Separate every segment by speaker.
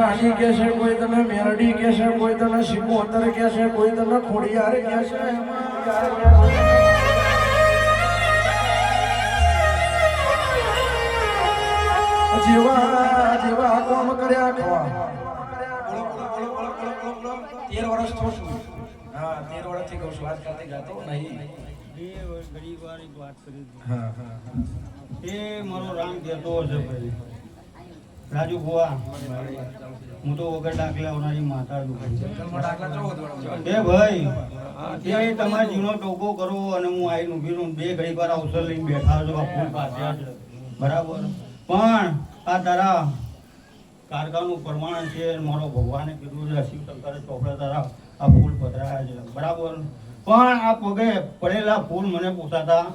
Speaker 1: સાડી કે છે, કોઈ તને મેરડી કે છે, કોઈ તને સિકોતર કે છે, કોઈ તને ખોડિયાર કે છે. જેવા જેવા કામ કર્યા ખવા 13 વર્ષ થોડું. હા 13 વર્ષથી કહું છું, વાત કરતી ગાતો નહીં.
Speaker 2: ઘણી વાર એક વાત કરી
Speaker 1: હા
Speaker 2: એ મારો રામ કહેતો હશે ભાઈ રાજુ ભુવા હું તો વગર દાખલા હોનારી માતા એ ભાઈ એ તમારા જીવનો ટોકો કરો અને હું આવીને ઊભી રહું. બે ઘડી વાર અવસર લઈને બેઠા છો આ ફૂલ પાસે બરાબર, પણ આ તારા કારકાનું પ્રમાણ છે. મારો ભગવાને કીધું છે શિવ શંકરે ચોપડે તારા આ ફૂલ પધરાયા છે બરાબર, પણ આ પગે પડેલા ફૂલ મને પોસાતા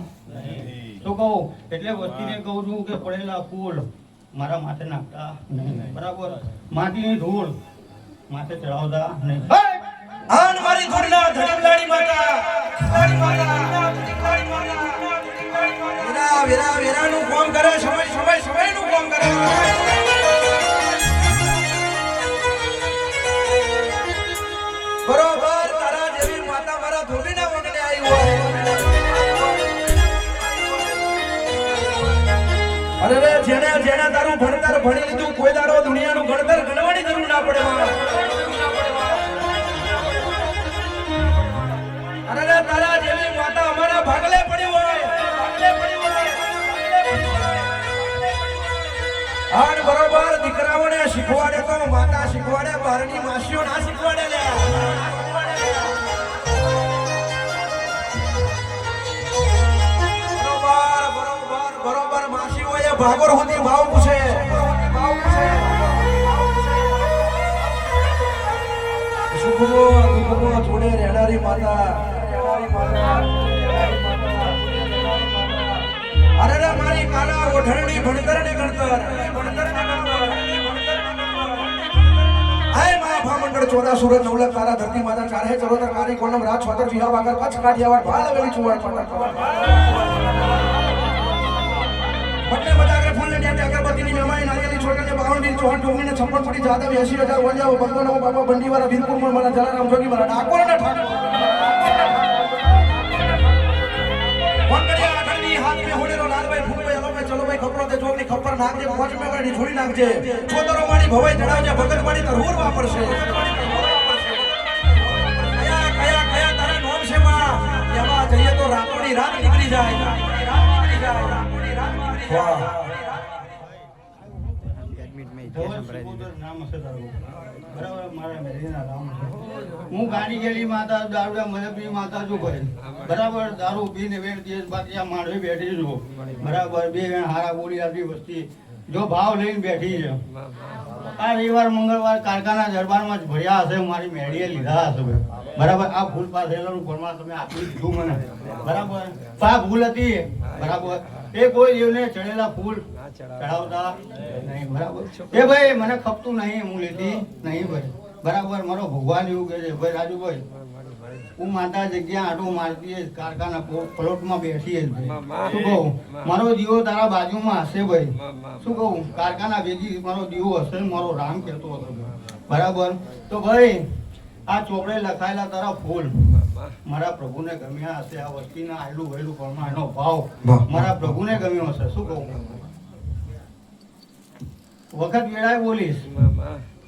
Speaker 2: શું કહું એટલે વસ્તીને કહું છું કે પડેલા ફૂલ મારા માથે નાખતા નહીં બરાબર, માટીની ધૂળ માથે ચડાવતા નહીં.
Speaker 1: આન મારી ધૂળના ધડમલાડી માતા વીરા વીરા વીરાનું કામ કરે, સમય સમય સમયનું કામ કરે. બરોબર તારા જેવી માતા મારા ધોબીના વગડે આવી હોય. અરે રે જેને જેને તારું ભણતર ભણી લીધું કોઈ દાડો દુનિયાનું ભણતર ગણવાની જરૂર ના પડે. અરે રે તારા જેવી માતા અમારા ભાગલે પડી હોય. આન બરોબર દીકરાઓને શીખવાડે તો માતા શીખવાડે, બહારની માસીઓ ના શીખવાડે લે. બરોબર માસીઓએ ભાગોર સુધી ભાવ પૂછે. સુખમો જોડે રહેનારી માતા. અરે રે મારી કાલા ઓઢણની ભણતર ને ગણતર. હાય મા ભામંડળ 14 સુરત 9 લાખ તારા ધરતી માતા 4 હે ચરોતર કારી કોલમ રાજ છોતર વિહા વાગર કચ્છ કાઠિયાવાડ ભાલ વેલી ચુવાડ પટક બંને બજાગરે ફૂલને ન્યાતે અગરબત્તીની મેમાઈ નારિયેલી છોટને 52 વીર ચૌહાણ ટોંગીને 56 ફૂટી જાદવ 80000 વંજાઓ ભગવાન બાબા બંડીવાળા વીરપુર મારા જલારામ જોગી મારા ડાકોર ને ઠાકોર વંગડિયા આઠની હાથ મે હોડેરો લાલભાઈ ફૂલભાઈ અલોભાઈ ચલોભાઈ ખપરો તે જોગની ખપ્પર નાખજે પોચ મે વાળી છોડી નાખજે છોતરો વાળી ભવાઈ ચડાવજે ભગત વાળી તરહુર વાપરશે. કયા કયા કયા તારા નામ છે માં એમાં જઈએ તો રાતોડી રાત નીકળી જાય.
Speaker 2: હું ગાડી ગયેલી માતા દારૂડા મદબની માતા છું ભાઈ બરાબર, દારૂ પીને વેર દિવસ બાકી આ માણસે બેઠી છું બરાબર, બે હારા બોલી આપી વસ્તી જો ભાવ લઈને બેઠી છે. આ રવિવાર મંગળવાર કારખાના દરબારમાં જ ભર્યા હશે, મારી મેળીએ લીધા હશે બરાબર. આ ભૂલ પાસેલાનું પ્રમાણ તમે આપી દીધું મને બરાબર, આ ભૂલ હતી બરાબર. એ કોઈ દેવને ચડેલા ફૂલ ચડાવતા નહીં બરાબર. એ ભાઈ મને ખપતું નહીં, હું લેતી નહીં ભાઈ બરાબર. મારો ભગવાન એવું કહે છે ભાઈ રાજુભાઈ હું માતા જગ્યા આટો મારતી કારખાના પ્લોટમાં બેઠી શું કહું, મારો દીવો તારા બાજુમાં હશે ભાઈ શું કહું, કારખાના ભેગી મારો દીવો હશે, મારો રામ કહેતો હતો બરાબર. તો ભાઈ આ ચોપડે લખાયેલા તારા ફૂલ મારા પ્રભુને ગમ્યા હશે, આ વસ્તીના આયલું વહેલું પ્રમાણ એનો ભાવ મારા પ્રભુને ગમ્યો હશે શું કહું. વખત વેળાએ બોલીશ